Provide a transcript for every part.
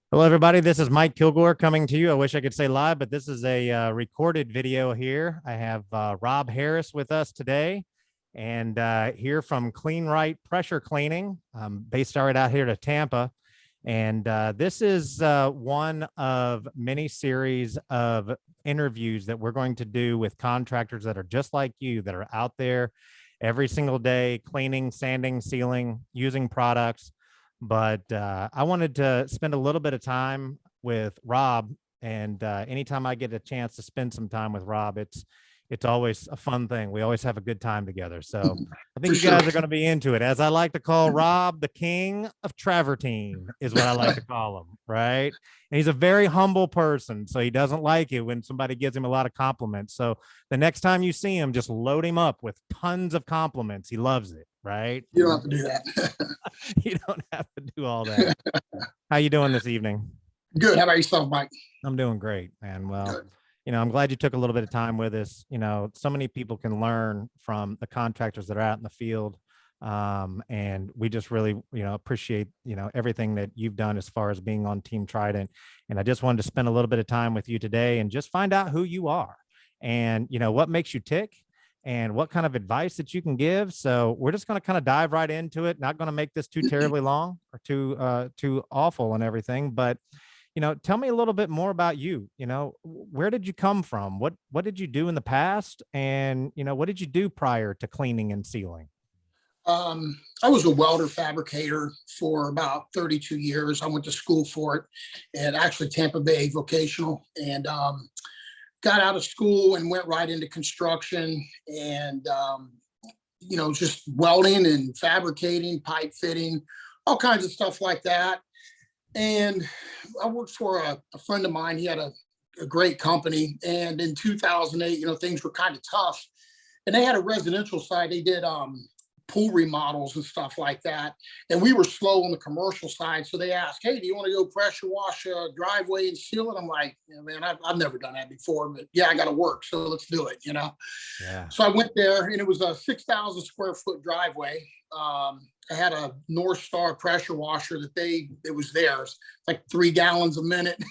Hello, everybody. This is Mike Kilgore coming to you. I wish I could say live, but this is a recorded video here. I have Rob Harris with us today and here from Rite Pressure Cleaning, based right out here to Tampa. And this is one of many series of interviews that we're going to do with contractors that are just like you, that are out there every single day, cleaning, sanding, sealing, using products. But I wanted to spend a little bit of time with Rob, and anytime I get a chance to spend some time with Rob, it's always a fun thing. We always have a good time together. So I think For you sure. guys are going to be into it. As I like to call Rob, the king of travertine is what I like to call him, right? And he's a very humble person, so he doesn't like it when somebody gives him a lot of compliments. So the next time you see him, just load him up with tons of compliments. He loves it, right? You don't have to do that. You don't have to do all that. How you doing this evening? Good. How about yourself, Mike? I'm doing great, man. Well, Good. I'm glad you took a little bit of time with us. So many people can learn from the contractors that are out in the field. And we just really, appreciate, everything that you've done as far as being on Team Trident. And I just wanted to spend a little bit of time with you today and just find out who you are and, what makes you tick and what kind of advice that you can give. So we're just going to kind of dive right into it. Not going to make this too terribly long or too awful and everything, but tell me a little bit more about you. Where did you come from? What did you do in the past? And, what did you do prior to cleaning and sealing? I was a welder fabricator for about 32 years. I went to school for it at actually Tampa Bay Vocational and got out of school and went right into construction and, just welding and fabricating, pipe fitting, all kinds of stuff like that. And I worked for a friend of mine. He had a great company. And in 2008, things were kind of tough. And they had a residential side. They did pool remodels and stuff like that. And we were slow on the commercial side. So they asked, hey, do you want to go pressure wash a driveway and seal it? I'm like, yeah, man, I've never done that before, but yeah, I got to work. So let's do it. Yeah. So I went there and it was a 6,000 square foot driveway. I had a North Star pressure washer that it was theirs, like 3 gallons a minute,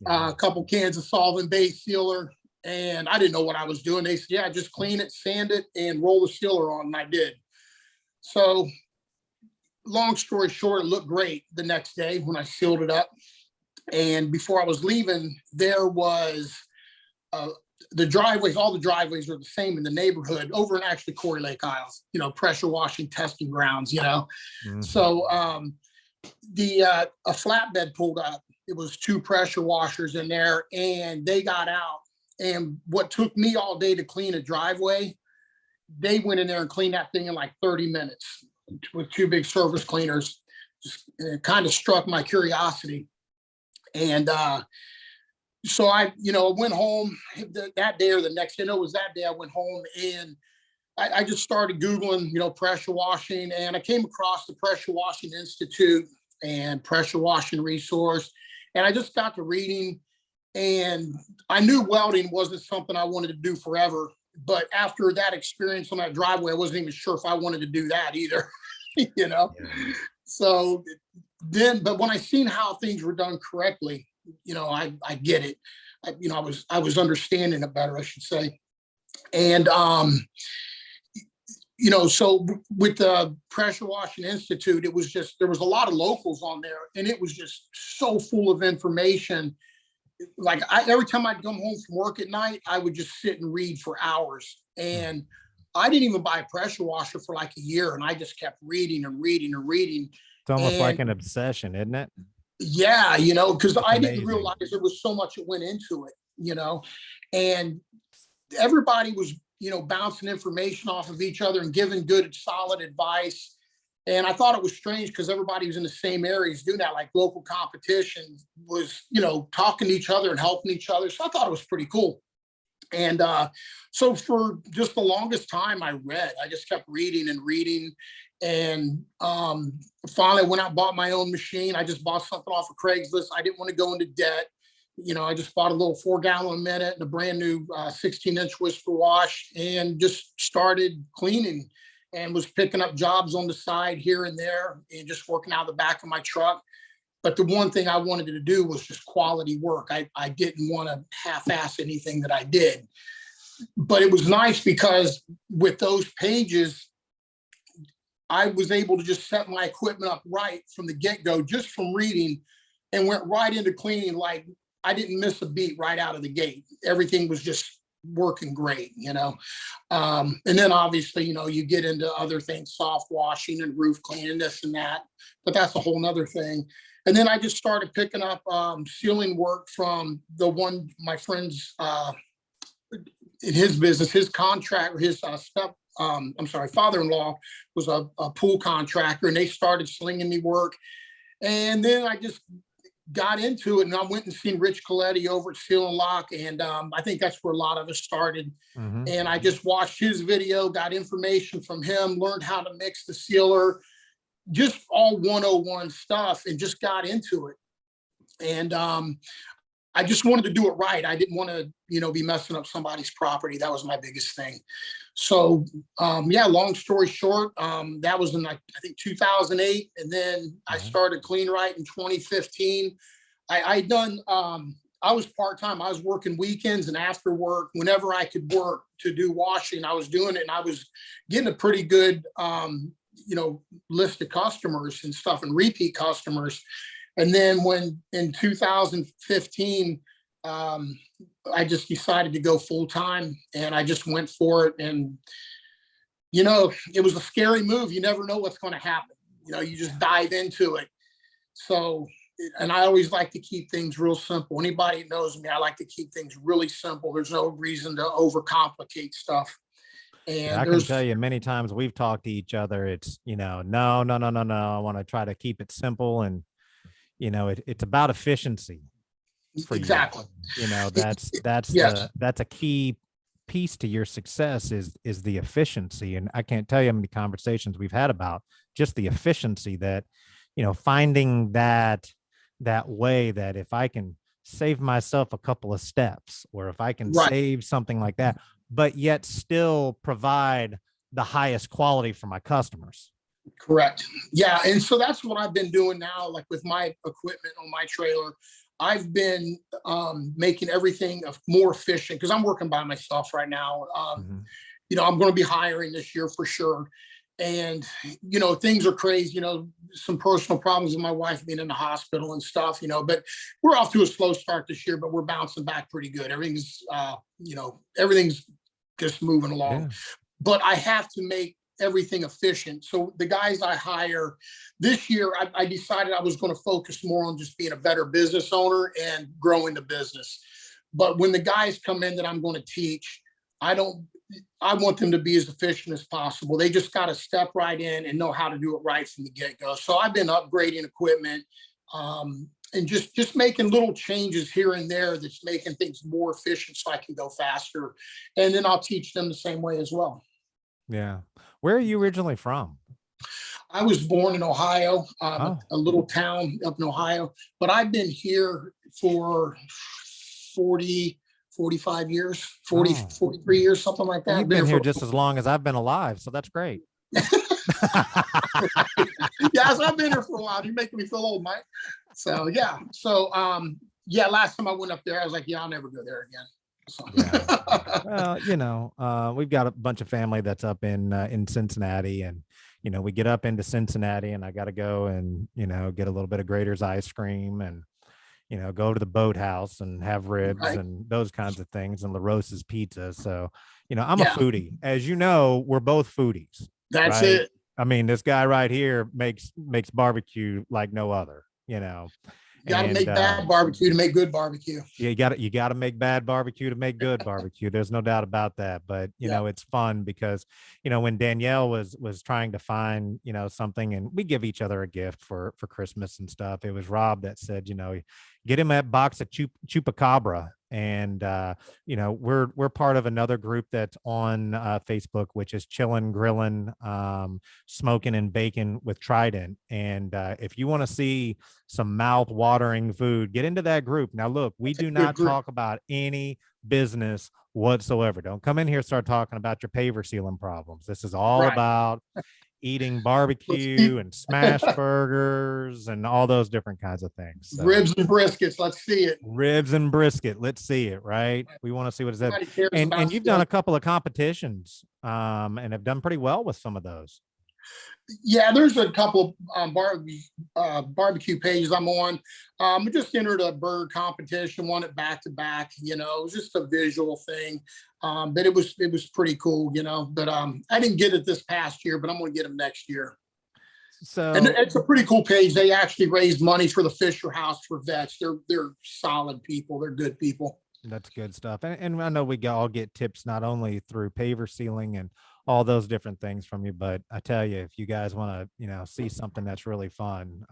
a couple cans of solvent base sealer. And I didn't know what I was doing. They said, yeah, just clean it, sand it, and roll the sealer on. And I did. So long story short, it looked great the next day when I sealed it up. And before I was leaving, there was the driveways, all the driveways are the same in the neighborhood over in actually Corey Lake Isles, pressure washing testing grounds, Mm-hmm. So a flatbed pulled up. It was 2 pressure washers in there and they got out. And what took me all day to clean a driveway, they went in there and cleaned that thing in like 30 minutes with 2 big surface cleaners. It kind of struck my curiosity. And so I went home that day or the next day. No, it was that day I went home and I just started Googling, pressure washing. And I came across the Pressure Washing Institute and Pressure Washing Resource. And I just got to reading. And I knew welding wasn't something I wanted to do forever. But after that experience on that driveway, I wasn't even sure if I wanted to do that either, Yeah. So but when I seen how things were done correctly, I get it. I was understanding it better, I should say. And, so with the Pressure Washing Institute, it was there was a lot of locals on there and it was just so full of information. Like every time I'd come home from work at night, I would just sit and read for hours. And I didn't even buy a pressure washer for like a year. And I just kept reading and reading and reading. It's almost like And an obsession, isn't it? yeah, because I didn't Amazing. realize there was so much that went into it. And everybody was, bouncing information off of each other and giving good, solid advice. And I thought it was strange because everybody was in the same areas doing that, like local competition was, talking to each other and helping each other. So I thought it was pretty cool. And so for just the longest time I read, I just kept reading and reading. And finally went out and bought my own machine. I just bought something off of Craigslist. I didn't want to go into debt. I just bought a little 4 gallon a minute and a brand new 16-inch whisper wash and just started cleaning and was picking up jobs on the side here and there and just working out of the back of my truck. But the one thing I wanted to do was just quality work. I didn't want to half-ass anything that I did. But it was nice because with those pages, I was able to just set my equipment up right from the get-go, just from reading, and went right into cleaning. Like, I didn't miss a beat right out of the gate. Everything was just working great, you know. And then obviously, you know, you get into other things, soft washing and roof cleaning, this and that, but that's a whole nother thing. And then I just started picking up ceiling work from my friend's in his business, his contractor, his father-in-law was a pool contractor, and they started slinging me work. And then I just got into it, and I went and seen Rich Coletti over at Seal and Lock, and I think that's where a lot of us started. And I just watched his video, got information from him, learned how to mix the sealer, just all 101 stuff, and just got into it. And I just wanted to do it right. I didn't want to, you know, be messing up somebody's property. That was my biggest thing. So yeah, long story short, that was in, like, I think 2008. And then I started Clean Rite in 2015. I was part-time. I was working weekends and after work, whenever I could work to do washing, I was doing it. And I was getting a pretty good, you know, list of customers and stuff, and repeat customers. And then when in 2015, I just decided to go full time, and I just went for it. And, you know, it was a scary move. You never know what's going to happen. You know, you just dive into it. So, and I always like to keep things real simple. Anybody that knows me, I like to keep things really simple. There's no reason to overcomplicate stuff. And yeah, I can tell you many times we've talked to each other. It's, you know, no. I want to try to keep it simple, and, you know, it's about efficiency for exactly. You know, that's Yes. that's a key piece to your success is the efficiency. And I can't tell you how many conversations we've had about just the efficiency, that, you know, finding that way that if I can save myself a couple of steps, or if I can Right. save something like that, but yet still provide the highest quality for my customers. Correct. Yeah. And so that's what I've been doing now, like with my equipment on my trailer. I've been making everything more efficient because I'm working by myself right now. You know, I'm going to be hiring this year for sure. And, you know, things are crazy, you know, some personal problems with my wife being in the hospital and stuff, you know, but we're off to a slow start this year, but we're bouncing back pretty good. Everything's, you know, everything's just moving along. Yeah. But I have to make everything efficient. So the guys I hire this year, I decided I was going to focus more on just being a better business owner and growing the business. But when the guys come in that I'm going to teach, I want them to be as efficient as possible. They just got to step right in and know how to do it right from the get-go. So I've been upgrading equipment, and just making little changes here and there that's making things more efficient so I can go faster. And then I'll teach them the same way as well. Yeah. Where are you originally from? I was born in Ohio, a little town up in Ohio, but I've been here for 45 years, 43 years, something like that. You've been here just as long as I've been alive, so that's great. Yes, I've been here for a while. You're making me feel old, Mike. So yeah. So yeah, last time I went up there, I was like, yeah, I'll never go there again. So. Yeah. Well, you know, we've got a bunch of family that's up in Cincinnati, and, you know, we get up into Cincinnati, and I got to go and, you know, get a little bit of Grater's ice cream, and, you know, go to the boathouse and have ribs and those kinds of things, and LaRosa's pizza. So, you know, I'm a foodie. As you know, we're both foodies. That's it. I mean, this guy right here makes barbecue like no other, you know. You got to make bad barbecue to make good barbecue. Yeah, you got to make bad barbecue to make good barbecue. There's no doubt about that. But, you know, it's fun because, you know, when Danielle was trying to find, you know, something, and we give each other a gift for Christmas and stuff, it was Rob that said, you know, get him that box of Chupacabra. And, you know, we're part of another group that's on Facebook, which is Chillin', Grillin', Smoking and Baking with Trident. And if you want to see some mouth-watering food, get into that group. Now, look, we do not talk about any business whatsoever. Don't come in here and start talking about your paver sealing problems. This is all about eating barbecue and smash burgers and all those different kinds of things. So, ribs and briskets. Let's see it. Ribs and brisket. Let's see it. Right. We want to see what it says. Nobody cares And about you've steak. done a couple of competitions and have done pretty well with some of those. Yeah, there's a couple of barbecue pages I'm on. I just entered a bird competition, won it back to back. You know, it was just a visual thing, but it was pretty cool. You know, but I didn't get it this past year, but I'm going to get them next year. So, and it's a pretty cool page. They actually raised money for the Fisher House for vets. They're solid people. They're good people. that's good stuff. And I know we all get tips not only through paver sealing and all those different things from you, but I tell you, if you guys want to, see something that's really fun,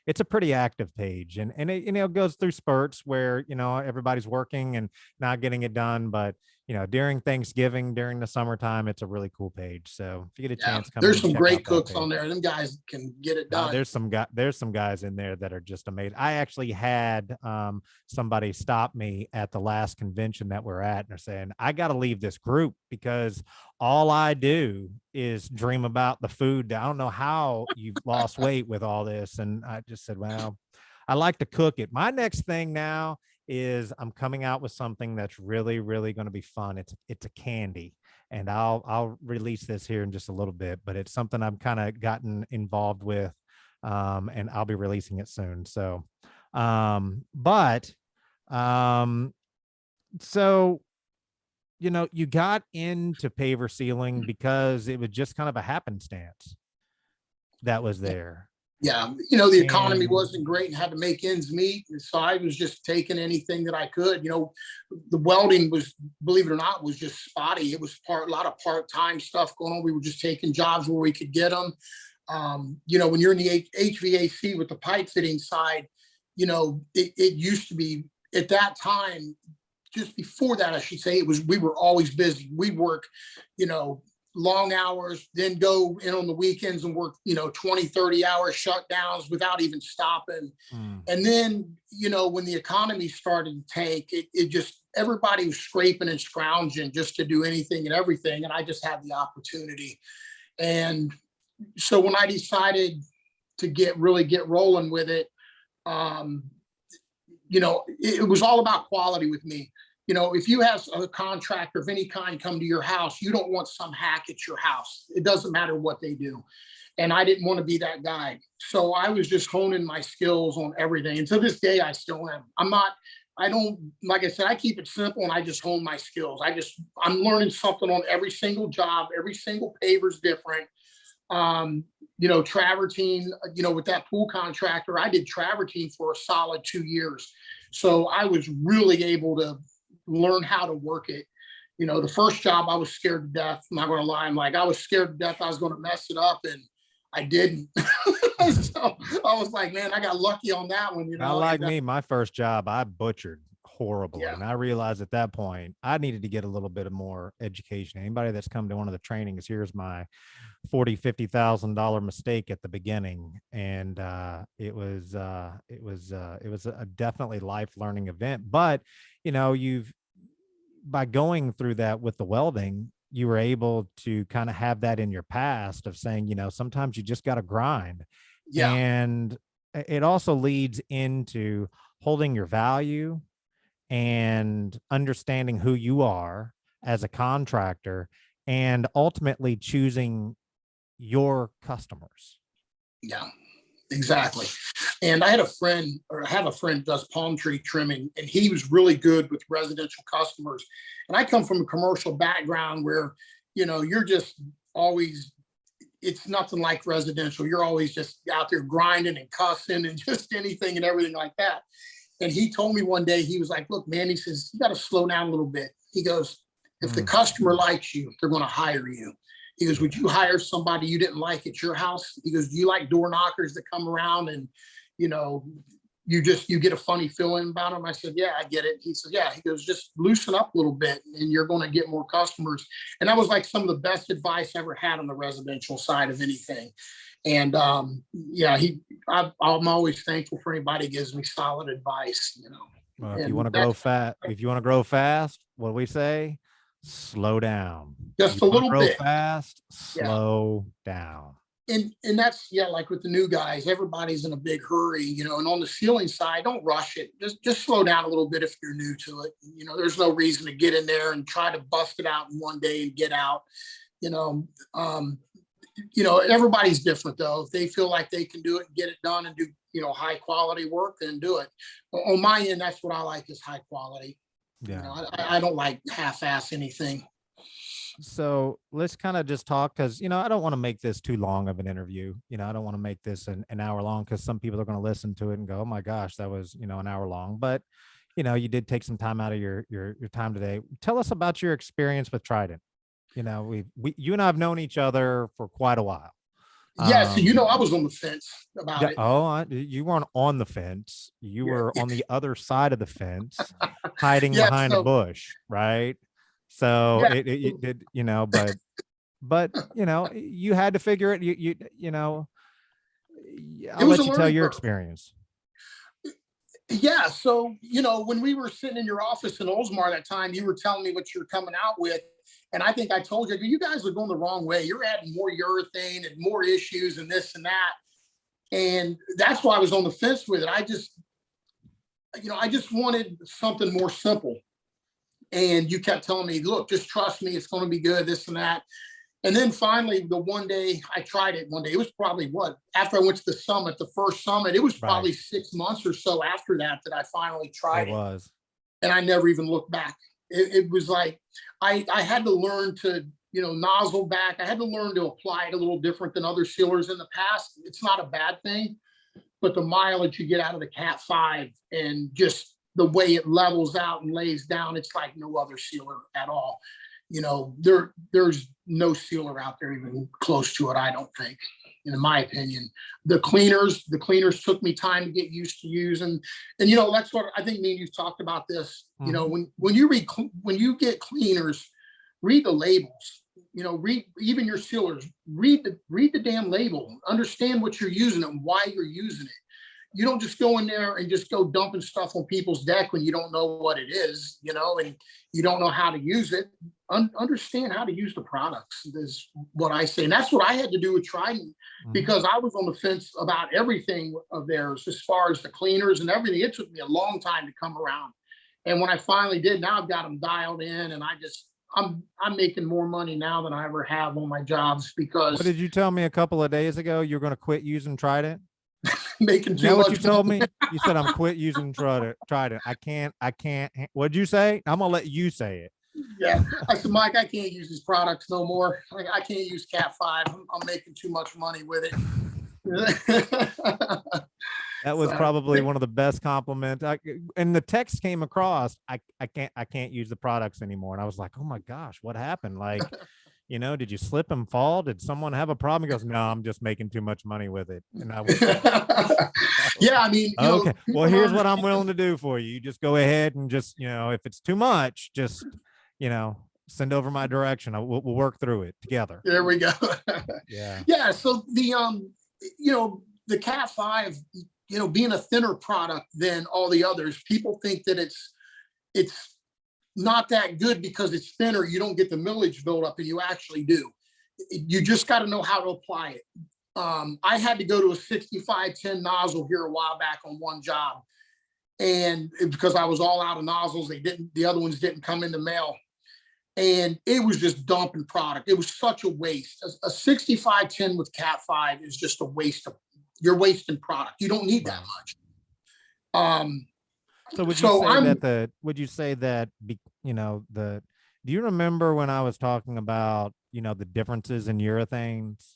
it's a pretty active page, and it goes through spurts where, everybody's working and not getting it done. But, during Thanksgiving, during the summertime, it's a really cool page. So if you get a chance, come there's in and some check great out that cooks page. on there. Them guys can get it done. There's some guys in there that are just amazing. I actually had somebody stop me at the last convention that we're at, and they're saying, I got to leave this group because all I do is dream about the food. I don't know how you've lost weight with all this. And I just said, well, I like to cook it. My next thing now is I'm coming out with something that's really, really going to be fun. It's a candy, and I'll release this here in just a little bit, but it's something I've kind of gotten involved with, and I'll be releasing it soon. So, so, you got into paver sealing because it was just kind of a happenstance that was there. Yeah, the economy wasn't great and had to make ends meet. And so I was just taking anything that I could. The welding was, believe it or not, was just spotty. It was a lot of part-time stuff going on. We were just taking jobs where we could get them. When you're in the HVAC with the pipe fitting side, it used to be at that time, just before that, I should say, we were always busy. We'd work, long hours, then go in on the weekends and work, 20, 30 hour shutdowns without even stopping. And then, when the economy started to tank, it just, everybody was scraping and scrounging just to do anything and everything. And I just had the opportunity. And so when I decided to really get rolling with it, it was all about quality with me. If you have a contractor of any kind come to your house, you don't want some hack at your house. It doesn't matter what they do. And I didn't want to be that guy. So I was just honing my skills on everything. And to this day, I still am. Like I said, I keep it simple and I just hone my skills. I'm learning something on every single job. Every single paver's different. Travertine, with that pool contractor, I did travertine for a solid 2 years. So I was really able to learn how to work it. The first job I was scared to death. I'm not going to lie. I was scared to death I was going to mess it up, and I didn't. So I was like, man, I got lucky on that one. Not like me. My first job, I butchered horribly. Yeah. And I realized at that point, I needed to get a little bit of more education. Anybody that's come to one of the trainings, here's my $40,000-$50,000 mistake at the beginning. And it was a definitely life learning event. But, by going through that with the welding, you were able to kind of have that in your past of saying, sometimes you just got to grind. Yeah. And it also leads into holding your value and understanding who you are as a contractor and ultimately choosing your customers. Yeah, exactly. And I have a friend who does palm tree trimming, and he was really good with residential customers. And I come from a commercial background where, you're just always, it's nothing like residential. You're always just out there grinding and cussing and just anything and everything like that. And he told me one day, he was like, look, man, he says, you got to slow down a little bit. He goes, if the customer likes you, they're going to hire you. He goes, would you hire somebody you didn't like at your house? He goes, do you like door knockers that come around and, you get a funny feeling about them? I said, yeah, I get it. He said, yeah. He goes, just loosen up a little bit and you're going to get more customers. And that was like some of the best advice I ever had on the residential side of anything. And I'm always thankful for anybody who gives me solid advice, Well, if you want to grow fast, what do we say? slow down. just You a want to little grow bit. fast, Yeah. slow down. And that's, yeah, like with the new guys, everybody's in a big hurry, you know, and on the ceiling side, don't rush it. Just slow down a little bit if you're new to it. You know, there's no reason to get in there and try to bust it out in one day and get out. You know, everybody's different though. If they feel like they can do it and get it done and do, high quality work, then do it. On my end, that's what I like, is high quality. Yeah. I don't like half-ass anything. So let's kind of just talk, because I don't want to make this too long of an interview. I don't want to make this an hour long, because some people are going to listen to it and go, oh my gosh, that was an hour long. But you did take some time out of your time today. Tell us about your experience with Trident. You and I have known each other for quite a while. Yeah, so I was on the fence about it. Oh, you weren't on the fence. You were on the other side of the fence, hiding Yeah, behind a bush, right? So yeah, it did, but you had to figure it. I'll was a let you tell learning your curve. experience. Yeah, so when we were sitting in your office in Oldsmar that time, you were telling me what you were coming out with, and I think I told you guys are going the wrong way. You're adding more urethane and more issues and this and that, and that's why I was on the fence with it. I just wanted something more simple, and you kept telling me, look, just trust me, it's going to be good, this and that. And then finally, the one day I tried it, it was probably after I went to the summit, the first summit, it was probably 6 months or so after that I finally tried it. And I never even looked back. It was like, I had to learn to, nozzle back. I had to learn to apply it a little different than other sealers in the past. It's not a bad thing, but the mileage you get out of the Cat 5 and just the way it levels out and lays down, it's like no other sealer at all. There's no sealer out there even close to it, I don't think, in my opinion. The cleaners took me time to get used to using. And that's what I think me and you've talked about this. Mm-hmm. When you get cleaners, read the labels. Read even your sealers, read the damn label, understand what you're using and why you're using it. You don't just go in there and just go dumping stuff on people's deck when you don't know what it is, and you don't know how to use it. Understand how to use the products is what I say. And that's what I had to do with Trident, because I was on the fence about everything of theirs, as far as the cleaners and everything. It took me a long time to come around. And when I finally did, now I've got them dialed in, and I'm making more money now than I ever have on my jobs. Because what did you tell me a couple of days ago? You're going to quit using Trident? Making too much. What you told me? You said I'm quit using Trident. I can't. What'd you say? I'm gonna let you say it. Yeah, I said, Mike, I can't use these products no more. I can't use Cat 5. I'm making too much money with it. That was probably one of the best compliments. And the text came across, I can't use the products anymore. And I was like, oh my gosh, what happened? Like, did you slip and fall? Did someone have a problem? He goes, no, I'm just making too much money with it. And I was yeah, I mean, okay, well, here's what I'm willing to do for you. You just go ahead and just, if it's too much, just, send over my direction. We'll work through it together. There we go. Yeah. Yeah. So the Cat 5, being a thinner product than all the others, people think that it's not that good because it's thinner. You don't get the millage buildup, and you actually do. You just got to know how to apply it. I had to go to a 6510 nozzle here a while back on one job, and because I was all out of nozzles, the other ones didn't come in the mail, and it was just dumping product. It was such a waste. A 6510 with Cat 5 is just a waste of. You're wasting product. You don't need that much. So would you say that do you remember when I was talking about, the differences in urethanes?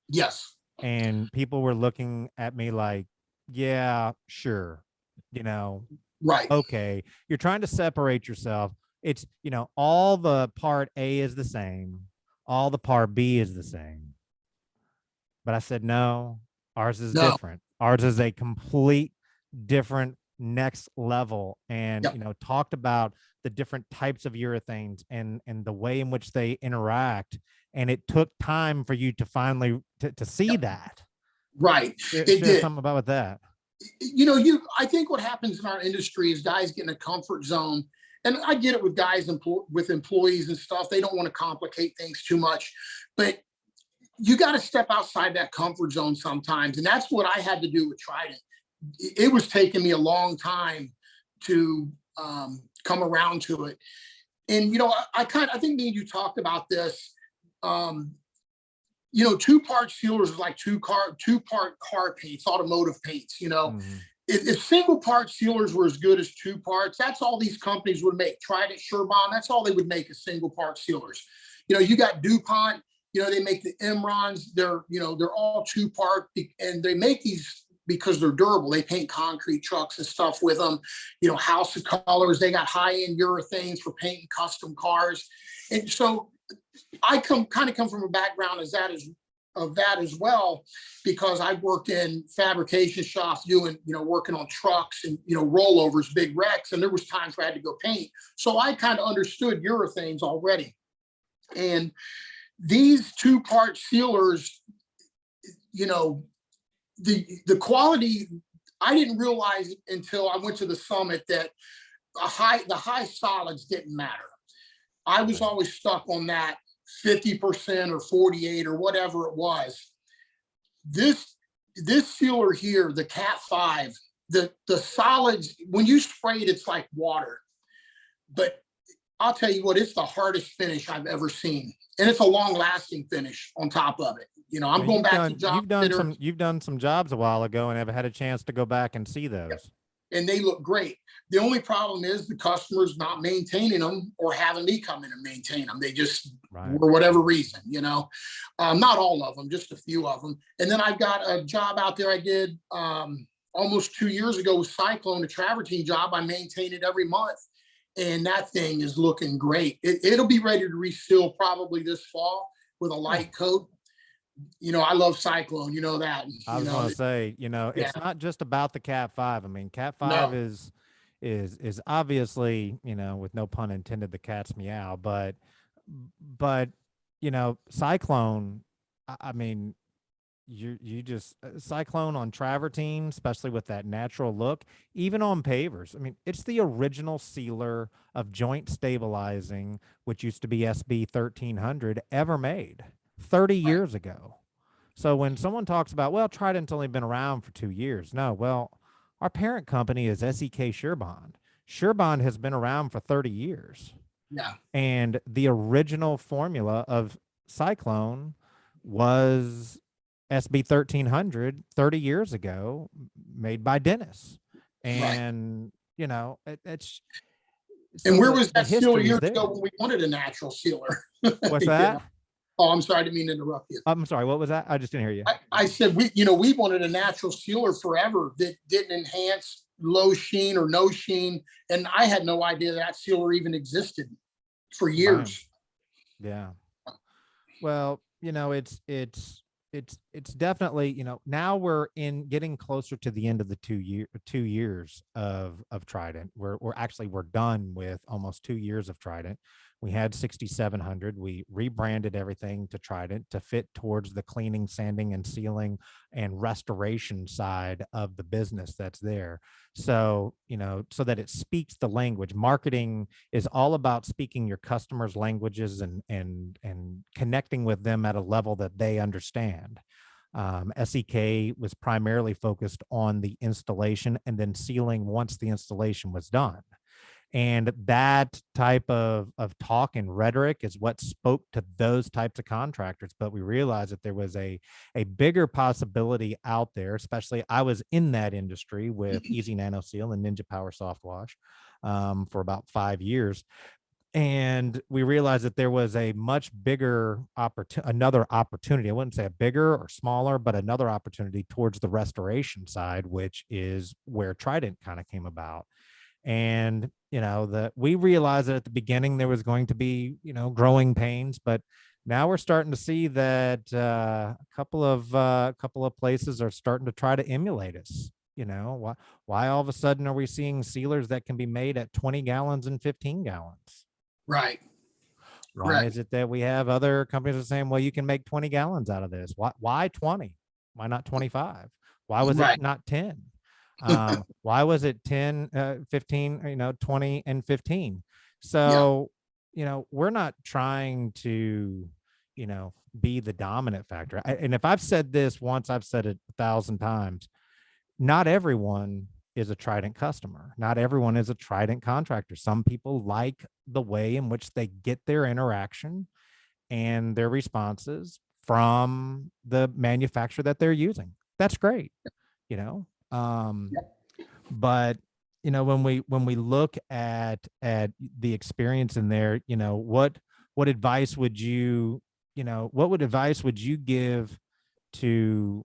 Yes. And people were looking at me like, yeah, sure. Right. Okay. You're trying to separate yourself. It's, all the part A is the same. All the part B is the same. But I said, no, ours is different. Ours is a complete different next level. And, talked about the different types of urethanes and the way in which they interact. And it took time for you to finally to see that. Right. Share something about with that. I think what happens in our industry is guys get in a comfort zone, and I get it with guys with employees and stuff. They don't want to complicate things too much, but you got to step outside that comfort zone sometimes. And that's what I had to do with Trident. It was taking me a long time to come around to it. And, you know, I think me and you talked about this. You know, two-part sealers is like two-part car paints, automotive paints, you know. If single part sealers were as good as two parts, that's all these companies would make. Trident, Sure-Bond, that's all they would make is single part sealers. You know, you got DuPont, you know, they make the Imrons, they're, you know, they're all two part, and they make these because they're durable. They paint concrete trucks and stuff with them, you know, House of Colors, they got high-end urethanes for painting custom cars. And so I come from a background of that as well, because I worked in fabrication shops doing, you know, working on trucks and, you know, rollovers, big wrecks, and there was times where I had to go paint. So I kind of understood urethanes already. And these two-part sealers, you know, the quality, I didn't realize until I went to the summit that the high solids didn't matter. I was always stuck on that 50% or 48 or whatever it was. This sealer here, the Cat 5, the solids, when you spray it, it's like water. But I'll tell you what, it's the hardest finish I've ever seen. And it's a long lasting finish on top of it. You know, I'm going back to jobs. You've done some jobs a while ago and have had a chance to go back and see those. Yep. And they look great. The only problem is the customer's not maintaining them or having me come in and maintain them. They just, for whatever reason, you know, not all of them, just a few of them. And then I've got a job out there I did almost 2 years ago with Cyclone, a travertine job. I maintain it every month. And that thing is looking great. It'll be ready to reseal probably this fall with a light coat. You know, I love Cyclone, you know that. I was going to say, you know, it's not just about the Cat 5. I mean, Cat 5 is obviously, you know, with no pun intended, the cat's meow, but you know, Cyclone, I mean, you just Cyclone on travertine, especially with that natural look, even on pavers. I mean, it's the original sealer of joint stabilizing, which used to be SB 1300, ever made 30 years ago. So when someone talks about, well, Trident's only been around for 2 years. No, well, our parent company is SEK Sure-Bond. Sure-Bond has been around for 30 years. Yeah. And the original formula of Cyclone was SB 1300 30 years ago, made by Dennis. And, you know, it's. And where was that seal years ago when we wanted a natural sealer? What's that? You know? Oh, I'm sorry, I didn't mean to interrupt you. I'm sorry, what was that? I just didn't hear you. I said, we wanted a natural sealer forever that didn't enhance low sheen or no sheen. And I had no idea that sealer even existed for years. Yeah. Well, you know, it's definitely, you know, now we're getting closer to the end of the 2 years of Trident. We're done with almost 2 years of Trident. We had 6700. We rebranded everything to Trident to fit towards the cleaning, sanding, and sealing and restoration side of the business that's there. So, you know, so that it speaks the language. Marketing is all about speaking your customers' languages and connecting with them at a level that they understand. SEK was primarily focused on the installation and then sealing once the installation was done. And that type of talk and rhetoric is what spoke to those types of contractors. But we realized that there was a bigger possibility out there, especially I was in that industry with Easy Nano Seal and Ninja Power Soft Wash for about 5 years. And we realized that there was a much bigger another opportunity. I wouldn't say a bigger or smaller, but another opportunity towards the restoration side, which is where Trident kind of came about. And, you know, we realized that at the beginning there was going to be, you know, growing pains, but now we're starting to see that a couple of places are starting to try to emulate us. You know, why all of a sudden are we seeing sealers that can be made at 20 gallons and 15 gallons? Right. Why is it that we have other companies that are saying, well, you can make 20 gallons out of this? Why 20? Why not 25? Why was it not 10? Why was it 10, 15, 20 and 15? Yeah. So, we're not trying to, be the dominant factor. And if I've said this once, I've said it 1,000 times. Not everyone is a Trident customer. Not everyone is a Trident contractor. Some people like the way in which they get their interaction and their responses from the manufacturer that they're using. That's great, you know. But when we look at the experience in there, what advice would you, what advice would you give to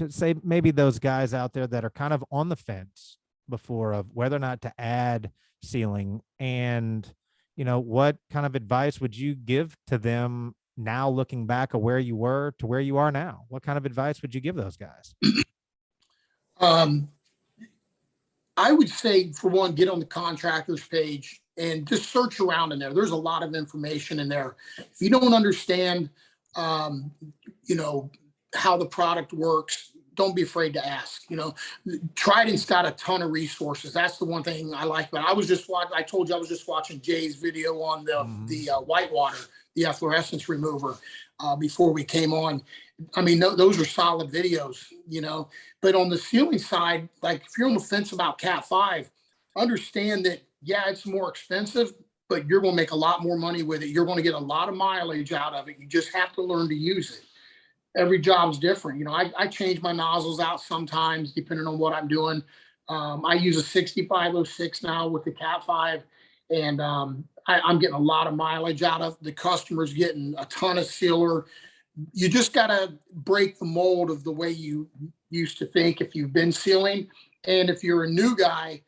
say maybe those guys out there that are kind of on the fence before of whether or not to add ceiling, and what kind of advice would you give to them now looking back of where you were to where you are now? What kind of advice would you give those guys? Um, I would say, for one, get on the contractors page and just search around in there. There's a lot of information in there. If you don't understand, um, you know, how the product works, don't be afraid to ask. Trident's got a ton of resources. That's the one thing I like about it. I told you I was just watching Jay's video on the whitewater, the efflorescence remover, before we came on. I mean, those are solid videos. But on the ceiling side, like if you're on the fence about Cat 5, understand that, yeah, it's more expensive, but you're going to make a lot more money with it. You're going to get a lot of mileage out of it. You just have to learn to use it. Every job's different. I change my nozzles out sometimes depending on what I'm doing. I use a 6506 now with the Cat 5, and I'm getting a lot of mileage out of. The customer's getting a ton of sealer. You just got to break the mold of the way you used to think if you've been sealing. And if you're a new guy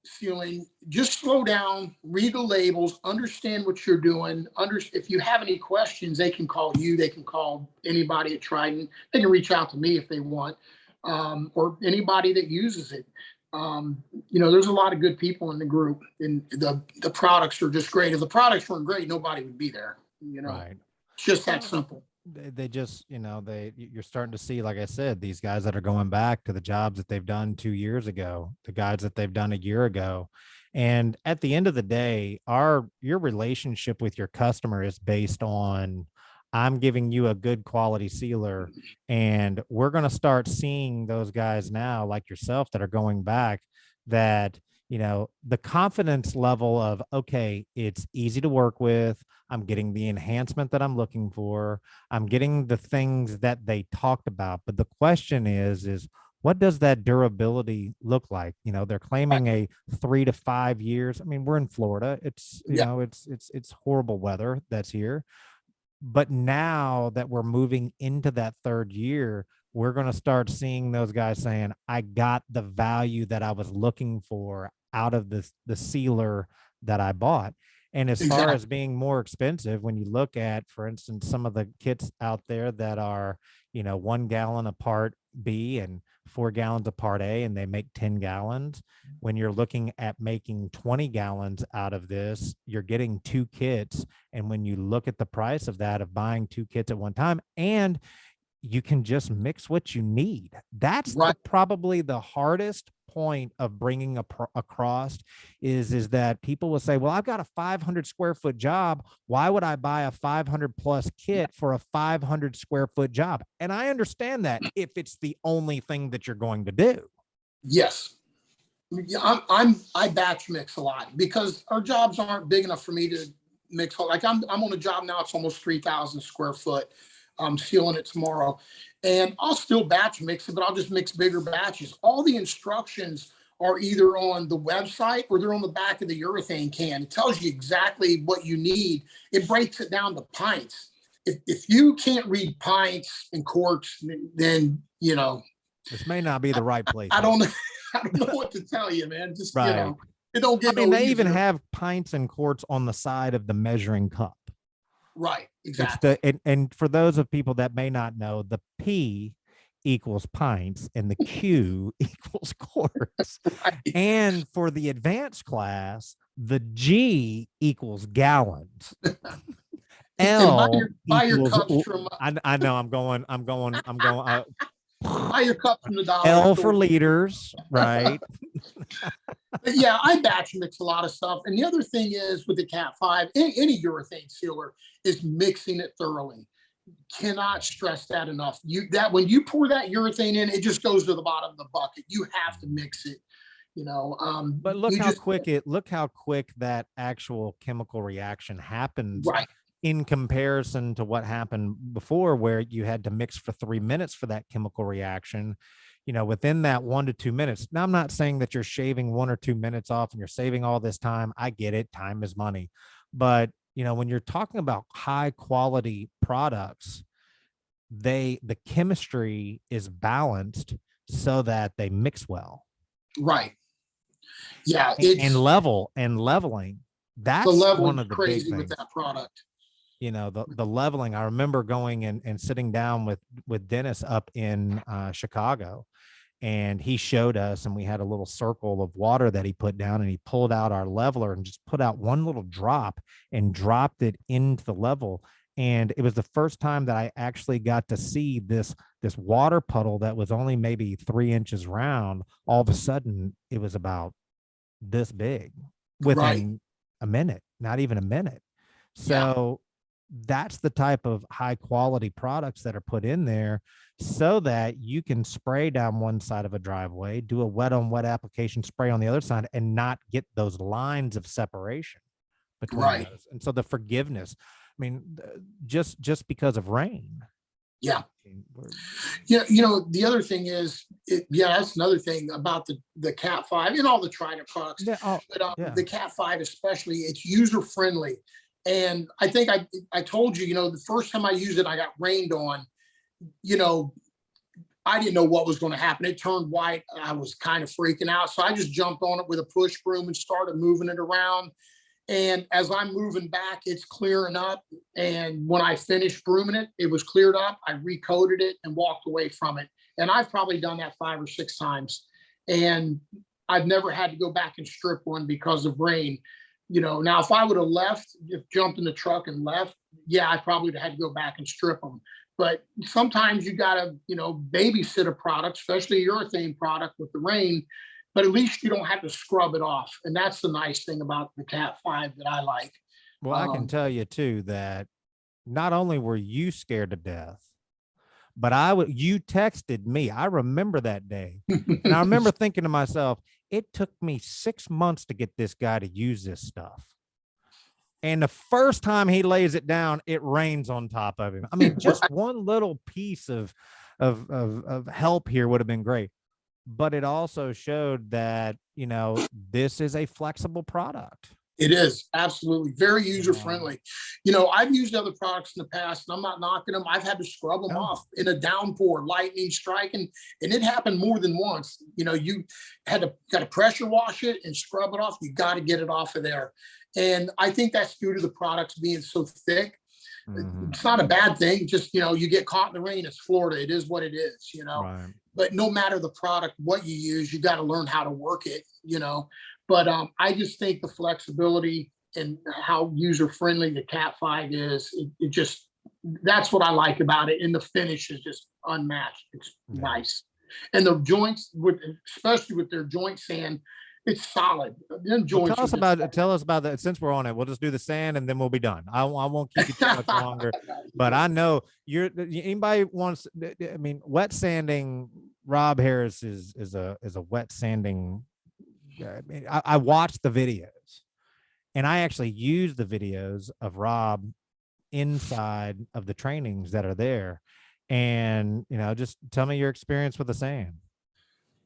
sealing, just slow down, read the labels, understand what you're doing. If you have any questions, they can call you. They can call anybody at Trident. They can reach out to me if they want, or anybody that uses it. There's a lot of good people in the group, and the products are just great. If the products weren't great, nobody would be there. Right. It's just that simple. They just, you're starting to see, like I said, these guys that are going back to the jobs that they've done 2 years ago, the guys that they've done a year ago. And at the end of the day, your relationship with your customer is based on, I'm giving you a good quality sealer. And we're going to start seeing those guys now, like yourself, that are going back, that, the confidence level of, okay, it's easy to work with. I'm getting the enhancement that I'm looking for. I'm getting the things that they talked about. But the question is what does that durability look like? They're claiming a 3 to 5 years. I mean, we're in Florida. It's, it's horrible weather that's here. But now that we're moving into that third year, we're going to start seeing those guys saying, I got the value that I was looking for out of the sealer that I bought. And as far as being more expensive, when you look at, for instance, some of the kits out there that are, 1 gallon of part B and 4 gallons of part A, and they make 10 gallons. When you're looking at making 20 gallons out of this, you're getting 2 kits. And when you look at the price of that, of buying 2 kits at one time, and you can just mix what you need. That's Right. probably the hardest point of bringing across is that people will say, well, I've got a 500 square foot job. Why would I buy a 500 plus kit for a 500 square foot job? And I understand that if it's the only thing that you're going to do. Yes. I batch mix a lot because our jobs aren't big enough for me to mix. Like I'm on a job now, it's almost 3,000 square foot. I'm sealing it tomorrow, and I'll still batch mix it, but I'll just mix bigger batches. All the instructions are either on the website or they're on the back of the urethane can. It tells you exactly what you need. It breaks it down to pints. If you can't read pints and quarts, then this may not be the right place. I don't know. I don't know what to tell you, man. Just right. It don't get. I mean, no they easier. even have pints and quarts on the side of the measuring cup. Right, exactly. And for those of people that may not know, the P equals pints and the Q equals quarts. Right. And for the advanced class, the G equals gallons. L buy your equals, cups from, I know I'm going. Buy your cup from the dollar L store. for liters, right? But yeah, I batch mix a lot of stuff. And the other thing is with the Cat 5, any urethane sealer, is mixing it thoroughly. Cannot stress that enough. When you pour that urethane in, it just goes to the bottom of the bucket. You have to mix it, you know. But look you how just quick that actual chemical reaction happens right, in comparison to what happened before, where you had to mix for 3 minutes for that chemical reaction. You know, within that 1 to 2 minutes. Now, I'm not saying that you're shaving 1 or 2 minutes off and you're saving all this time. I get it. Time is money. But, you know, when you're talking about high quality products, the chemistry is balanced so that they mix well. right. Yeah, And leveling. the That's level one is of the big crazy with things. that product. You know, the leveling. I remember going and sitting down with Dennis up in Chicago, and he showed us, and we had a little circle of water that he put down, and he pulled out our leveler and just put out one little drop and dropped it into the level. And it was the first time that I actually got to see this water puddle that was only maybe 3 inches round. All of a sudden, it was about this big Right. within a minute, not even a minute. Yeah. So that's the type of high quality products that are put in there so that you can spray down one side of a driveway, do a wet on wet application, spray on the other side, and not get those lines of separation between Right. those. And so the forgiveness, I mean, just because of rain. Yeah. Yeah. You know, the other thing is, that's another thing about the Cat 5 and all the Trident products. Yeah, But yeah. the Cat 5 especially, it's user friendly. And I think I told you, you know, the first time I used it, I got rained on. You know, I didn't know what was going to happen. It turned white. I was kind of freaking out. So I just jumped on it with a push broom and started moving it around. And as I'm moving back, it's clearing up. And when I finished brooming it, it was cleared up. I recoated it and walked away from it. And I've probably done that 5 or 6 times. And I've never had to go back and strip one because of rain. You know, now if I would have jumped in the truck and left, yeah, I probably would have had to go back and strip them. But sometimes you got to, you know, babysit a product, especially a urethane product with the rain, but at least you don't have to scrub it off. And that's the nice thing about the Cat 5 that I like. Well, I can tell you too that not only were you scared to death, but you texted me. I remember that day. And I remember thinking to myself, it took me 6 months to get this guy to use this stuff. And the first time he lays it down, it rains on top of him. I mean, just one little piece of help here would have been great. But it also showed that, you know, this is a flexible product. It is absolutely very user friendly. You know, I've used other products in the past and I'm not knocking them. I've had to scrub them off in a downpour, lightning striking, and it happened more than once. You know, you got to pressure wash it and scrub it off. You got to get it off of there. And I think that's due to the products being so thick. It's not a bad thing. Just, you know, you get caught in the rain. It's Florida. It is what it is, you know. Right. But no matter the product, what you use, you got to learn how to work it, you know. But I just think the flexibility and how user friendly the Cat 5 is, it just, that's what I like about it. And the finish is just unmatched. It's nice. And the joints, especially with their joint sand, it's solid. Them joints. Well, tell us about that. Since we're on it, we'll just do the sand and then we'll be done. I won't keep you too much longer. But I know anybody wants. I mean, wet sanding. Rob Harris is a wet sanding. I mean, I watched the videos, and I actually use the videos of Rob inside of the trainings that are there. And you know, just tell me your experience with the sand.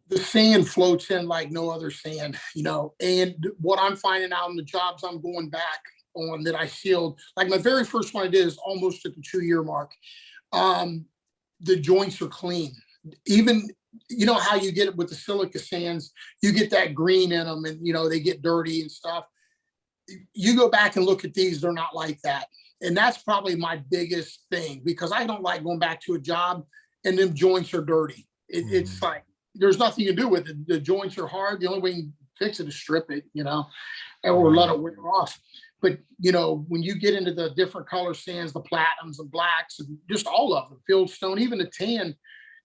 The sand floats in like no other sand, you know. And what I'm finding out in the jobs I'm going back on that I sealed, like my very first one I did is almost at the 2-year mark. The joints are clean. Even, you know how you get it with the silica sands, you get that green in them and, you know, they get dirty and stuff. You go back and look at these, they're not like that. And that's probably my biggest thing, because I don't like going back to a job and them joints are dirty. It's like, there's nothing you can do with it. The joints are hard. The only way you can fix it is strip it, you know, or let it wear off. But, you know, when you get into the different color sands, the platinums and blacks, and just all of them, fieldstone, even the tan,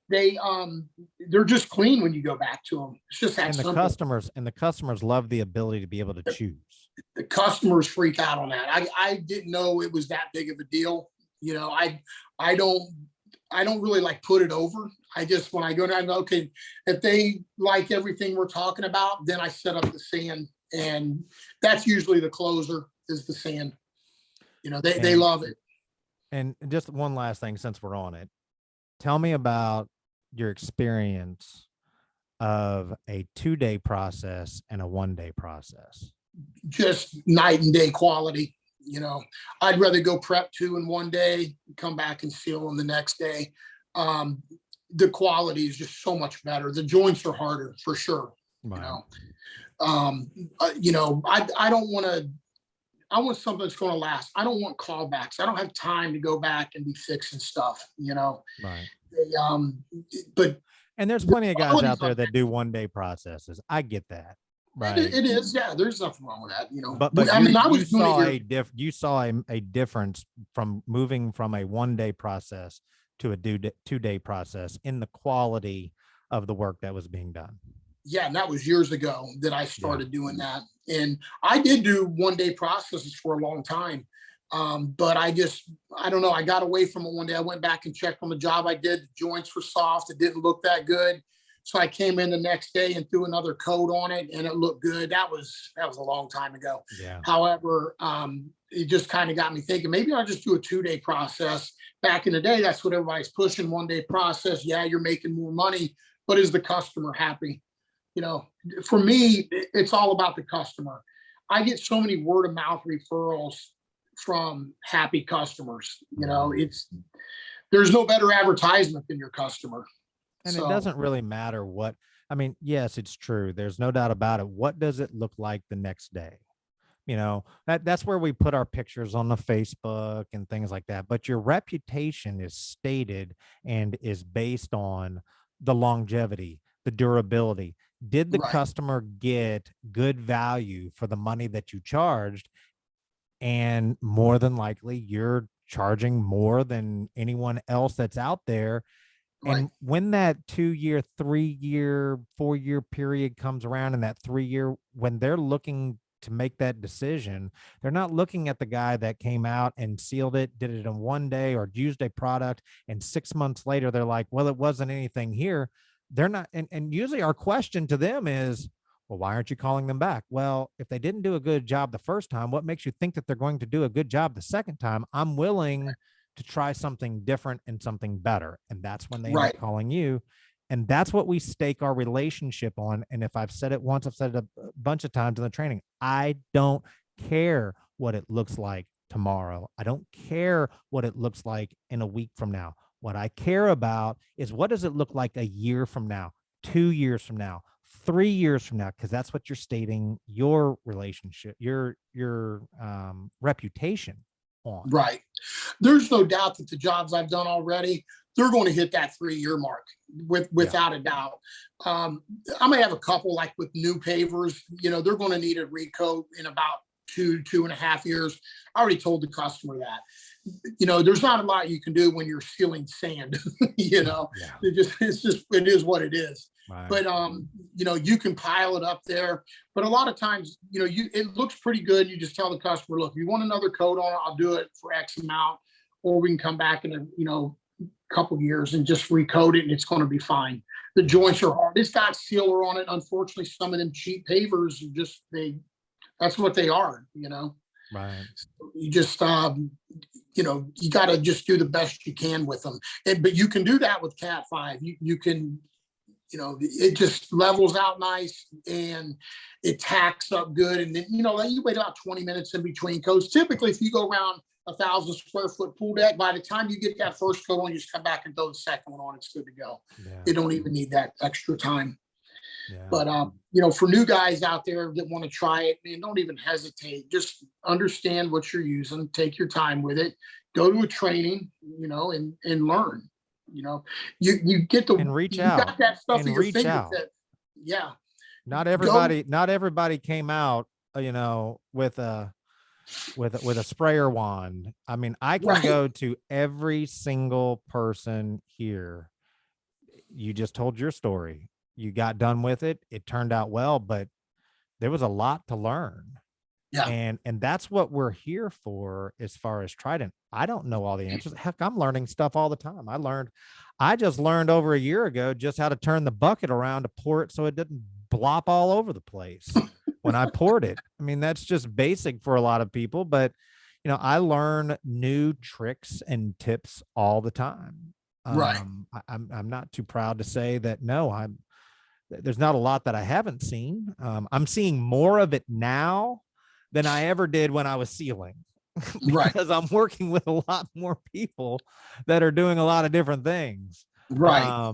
they're just clean when you go back to them. It's just that And the simple. customers love the ability to be able to choose. The customers freak out on that. I didn't know it was that big of a deal. You know, I don't really like put it over. I just, when I go down, okay, if they like everything we're talking about, then I set up the sand, and that's usually the closer is the sand. You know, they love it. And just one last thing, since we're on it, tell me about your experience of a 2-day process and a 1-day process. Just night and day quality. You know, I'd rather go prep 2 in one day, come back and seal them the next day. The quality is just so much better. The joints are harder for sure. Wow. You know, I don't want to. I want something that's going to last. I don't want callbacks. I don't have time to go back and be fixing stuff. You know, Right. But and there's plenty of guys out there that do 1-day processes. I get that. Right. It is. Yeah. There's nothing wrong with that. You know, but I mean, you saw a difference from moving from a 1-day process to a 2-day process in the quality of the work that was being done. Yeah. And that was years ago that I started doing that. And I did do 1-day processes for a long time. But I don't know. I got away from it one day. I went back and checked on the job I did. The joints were soft. It didn't look that good. So I came in the next day and threw another coat on it, and it looked good. That was a long time ago. Yeah. However, it just kind of got me thinking, maybe I'll just do a 2-day process. Back in the day, that's what everybody's pushing, 1-day process. Yeah, you're making more money, but is the customer happy? You know, for me, it's all about the customer. I get so many word of mouth referrals from happy customers. You know, there's no better advertisement than your customer. And it doesn't really matter what, I mean, yes, it's true. There's no doubt about it. What does it look like the next day? You know, that's where we put our pictures on the Facebook and things like that. But your reputation is stated and is based on the longevity, the durability. Did the customer get good value for the money that you charged? And more than likely, you're charging more than anyone else that's out there. And when that 2-year, 3-year, 4-year period comes around, and that 3-year, when they're looking to make that decision, they're not looking at the guy that came out and sealed it, did it in 1 day, or used a product, and 6 months later, they're like, well, it wasn't anything here. They're not. And usually our question to them is, well, why aren't you calling them back? Well, if they didn't do a good job the first time, what makes you think that they're going to do a good job the second time? I'm willing to try something different and something better. And that's when they end up calling you. And that's what we stake our relationship on. And if I've said it once, I've said it a bunch of times in the training, I don't care what it looks like tomorrow. I don't care what it looks like in a week from now. What I care about is, what does it look like a year from now, 2 years from now, 3 years from now? Because that's what you're stating your relationship, your reputation on. Right. There's no doubt that the jobs I've done already, they're going to hit that 3-year mark without a doubt. I may have a couple, like with new pavers, you know, they're going to need a recoat in about 2.5 years. I already told the customer that. You know, there's not a lot you can do when you're sealing sand. You know, it is what it is. Right. But you know, you can pile it up there. But a lot of times, you know, it looks pretty good. You just tell the customer, look, if you want another coat on it, I'll do it for X amount, or we can come back in a couple years and just recoat it, and it's going to be fine. The joints are hard. It's got sealer on it. Unfortunately, some of them cheap pavers are just that's what they are. You know. Right. You just, you know, you got to just do the best you can with them. But you can do that with Cat 5. You can, you know, it just levels out nice and it tacks up good. And then, you know, you wait about 20 minutes in between coats. Typically, if you go around 1,000 square foot pool deck, by the time you get that first coat on, you just come back and throw the second one on. It's good to go. Yeah. You don't even need that extra time. Yeah. But, you know, for new guys out there that want to try it, man, don't even hesitate. Just understand what you're using. Take your time with it. Go to a training, you know, and learn. You know, you get the and reach out. Got that stuff and in your reach out. Yeah. Not everybody came out, you know, with a sprayer wand. I mean, I can go to every single person here. you just told your story. You got done with it. It turned out well, but there was a lot to learn. Yeah. And that's what we're here for as far as Trident. I don't know all the answers. Heck, I'm learning stuff all the time. I just learned over a year ago just how to turn the bucket around to pour it so it didn't blop all over the place when I poured it. I mean, that's just basic for a lot of people, but I learn new tricks and tips all the time. Right. I'm not too proud to say that there's not a lot that I haven't seen. I'm seeing more of it now than I ever did when I was sealing Right. because I'm working with a lot more people that are doing a lot of different things. Right.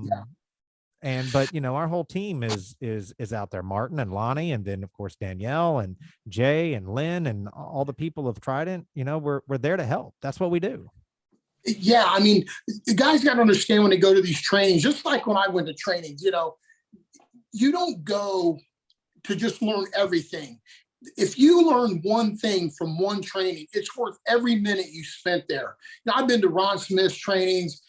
But our whole team is out there, Martin and Lonnie, and then of course Danielle and Jay and Lynn and all the people of Trident. We're there to help. That's what we do. Yeah, I mean, the guys got to understand when they go to these trainings, just like when I went to trainings, you don't go to just learn everything. If you learn one thing from one training, it's worth every minute you spent there. Now, I've been to Ron Smith's trainings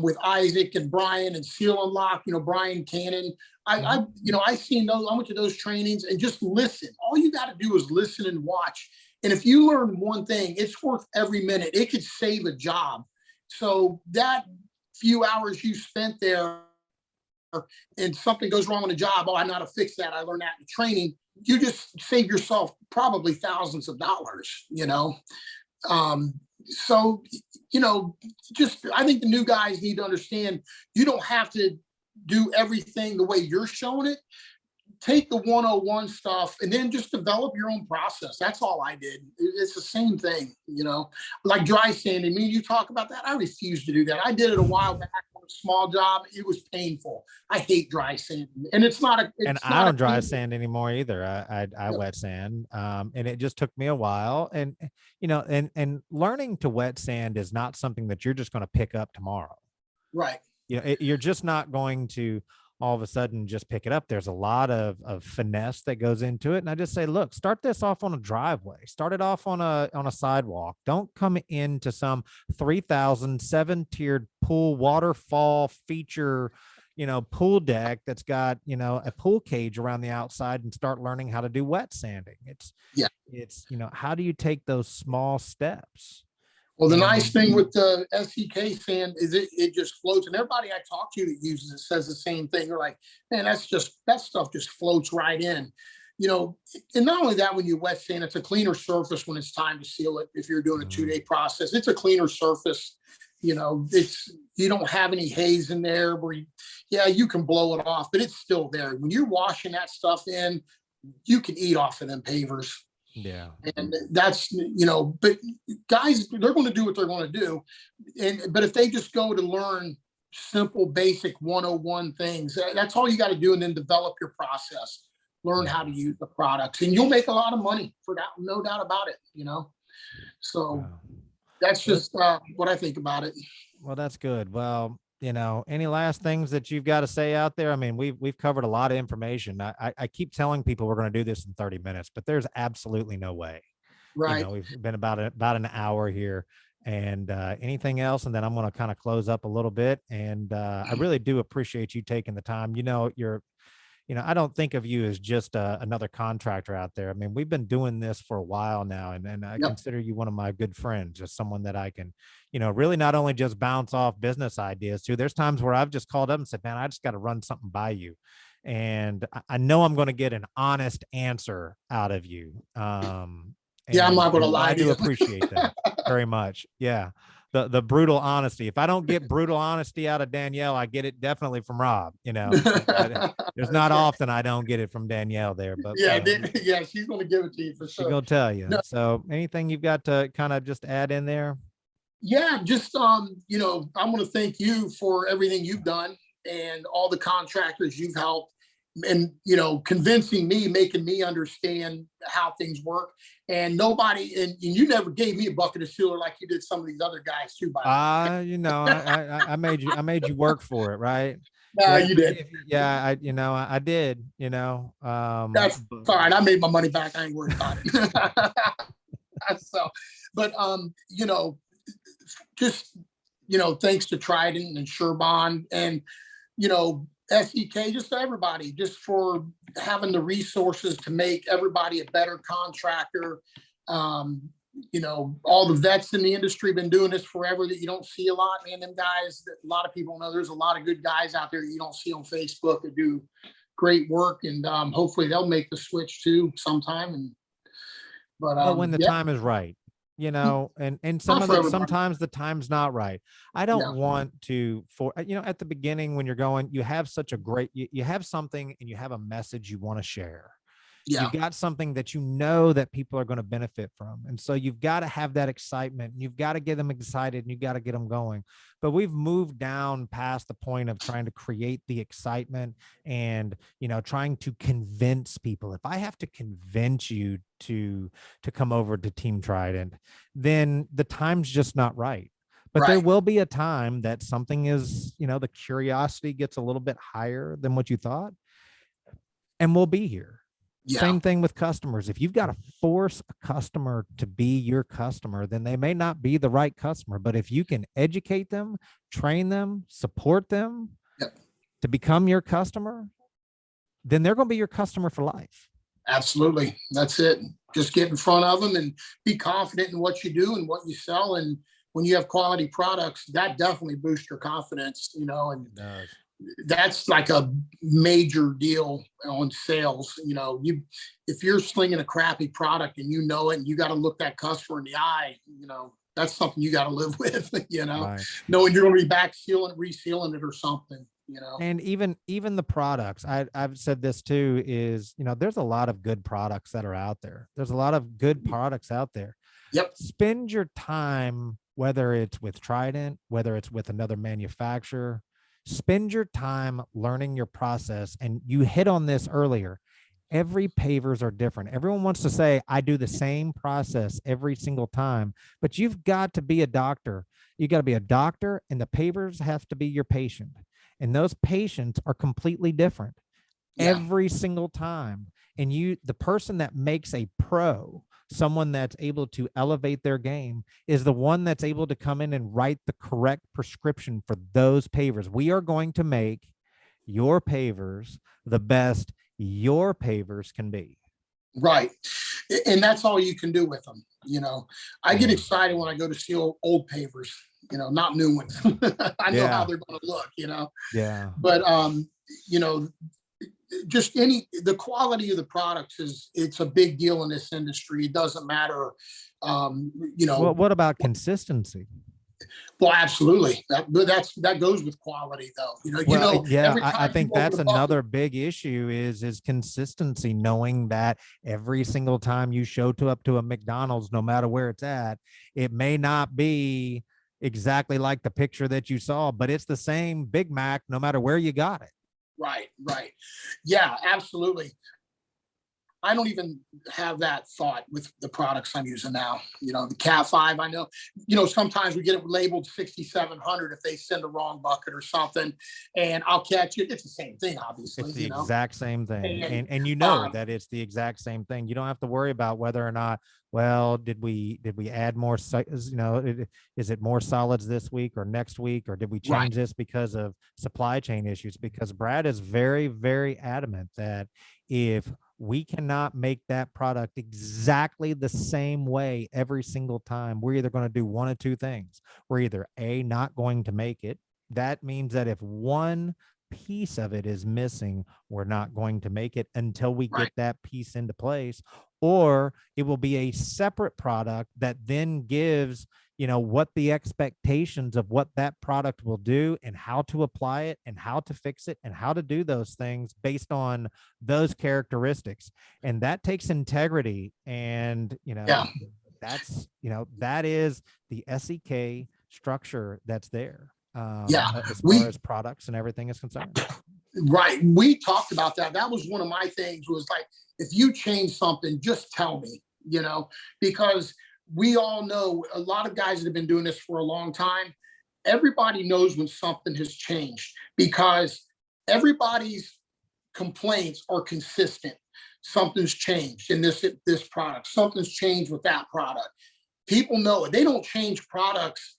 with Isaac and Brian and Seal and Lock, Brian Cannon. I seen those. I went to those trainings and just listen. All you got to do is listen and watch. And if you learn one thing, it's worth every minute. It could save a job. So that few hours you spent there and something goes wrong on the job, I know how to fix that. I learned that in training. You just save yourself probably thousands of dollars, So, I think the new guys need to understand you don't have to do everything the way you're showing it. Take the 101 stuff and then just develop your own process. That's all I did. It's the same thing, like dry sanding. Me and you talk about that. I refuse to do that. I did it a while back on a small job. It was painful. I hate dry sanding, and I don't dry sand anymore either. I wet sand, and it just took me a while. And and learning to wet sand is not something that you're just going to pick up tomorrow. Right. You're just not going to all of a sudden just pick it up. There's a lot of finesse that goes into it. And I just say, look, start this off on a driveway, start it off on a sidewalk. Don't come into some 3,000 7-tiered pool waterfall feature, pool deck that's got, a pool cage around the outside and start learning how to do wet sanding. It's how do you take those small steps? Well, the nice thing with the SEK sand is it just floats, and everybody I talk to that uses it says the same thing. They're like, man, that stuff just floats right in, and not only that, when you wet sand, it's a cleaner surface when it's time to seal it. If you're doing a 2-day process, it's a cleaner surface. You don't have any haze in there where you can blow it off, but it's still there. When you're washing that stuff in, you can eat off of them pavers. Yeah. And that's, but guys, they're going to do what they're going to do. But if they just go to learn simple, basic 101 things, that's all you got to do. And then develop your process, learn how to use the products, and you'll make a lot of money for that. No doubt about it, So that's just what I think about it. Well, that's good. Well, any last things that you've got to say out there? I mean, we've covered a lot of information. I keep telling people we're going to do this in 30 minutes, but there's absolutely no way. Right. We've been about an hour here, and anything else, and then I'm going to kind of close up a little bit. And I really do appreciate you taking the time. I don't think of you as just another contractor out there. I mean, we've been doing this for a while now, and I consider you one of my good friends, just someone that I can, really not only just bounce off business ideas to. There's times where I've just called up and said, man, I just got to run something by you. And I know I'm going to get an honest answer out of you. I'm not going to lie to you. I do appreciate that very much. Yeah. The brutal honesty. If I don't get brutal honesty out of Danielle, I get it definitely from Rob. There's not often I don't get it from Danielle there, but she's going to give it to you for sure. She's going to tell you. No. So anything you've got to kind of just add in there? Yeah, just I'm going to thank you for everything you've done and all the contractors you've helped, and convincing me, making me understand how things work. And nobody, and you never gave me a bucket of sealer like you did some of these other guys too. I made you work for it, right? No, you did. I did. That's fine. I made my money back. I ain't worried about it. So, but just thanks to Trident and Surebond, and SEK, just everybody, just for having the resources to make everybody a better contractor. All the vets in the industry have been doing this forever that you don't see a lot, man. Them guys that a lot of people know, there's a lot of good guys out there that you don't see on Facebook that do great work, and hopefully they'll make the switch too sometime. But when the time is right, and sometimes the time's not right. I don't want to, at the beginning when you're going, you have such a great, you have something and you have a message you want to share. You've got something that that people are going to benefit from. And so you've got to have that excitement. You've got to get them excited and you've got to get them going. But we've moved down past the point of trying to create the excitement and, trying to convince people. If I have to convince you to come over to Team Trident, then the time's just not right. But there will be a time that something is, the curiosity gets a little bit higher than what you thought, and we'll be here. Same thing with customers. If you've got to force a customer to be your customer, then they may not be the right customer. But if you can educate them, train them, support them to become your customer, then they're going to be your customer for life. Absolutely. That's it. Just get in front of them and be confident in what you do and what you sell. And when you have quality products, that definitely boosts your confidence, and it does. That's like a major deal on sales. If you're slinging a crappy product and it, and you got to look that customer in the eye, that's something you got to live with, knowing you're going to be back sealing, resealing it or something, And even the products, I've said this too, is, there's a lot of good products that are out there. There's a lot of good products out there. Yep. Spend your time, whether it's with Trident, whether it's with another manufacturer, spend your time learning your process. And you hit on this earlier. Every pavers are different. Everyone wants to say, I do the same process every single time, but you've got to be a doctor. You got to be a doctor, and the pavers have to be your patient. And those patients are completely different every single time. And the person that makes a pro, someone that's able to elevate their game, is the one that's able to come in and write the correct prescription for those pavers. We are going to make your pavers the best your pavers can be. Right. And that's all you can do with them. I get excited when I go to see old pavers, not new ones. I know how they're going to look, Yeah. But, just the quality of the products it's a big deal in this industry. It doesn't matter. Well, what about consistency? Well, absolutely. That goes with quality though. I think that's another big issue is consistency, knowing that every single time you show up to a McDonald's, no matter where it's at, it may not be exactly like the picture that you saw, but it's the same Big Mac, no matter where you got it. Right. Yeah, absolutely. I don't even have that thought with the products I'm using now. The Cat 5, I know, sometimes we get it labeled 6,700 if they send the wrong bucket or something, and I'll catch it. It's the same thing, obviously. It's the exact same thing. And that it's the exact same thing. You don't have to worry about whether or not, did we add more, is it more solids this week or next week, or did we change this because of supply chain issues? Because Brad is very, very adamant that if we cannot make that product exactly the same way every single time, we're either going to do one of two things. We're either not going to make it. That means that if one piece of it is missing, we're not going to make it until we get that piece into place, or it will be a separate product that then gives what the expectations of what that product will do and how to apply it and how to fix it and how to do those things based on those characteristics. And that takes integrity. And, that's, that is the SEK structure that's there. As far as products and everything is concerned. Right. We talked about that. That was one of my things, was like, if you change something, just tell me, because we all know, a lot of guys that have been doing this for a long time, everybody knows when something has changed, because everybody's complaints are consistent. Something's changed in this product. Something's changed with that product. People know it. They don't change products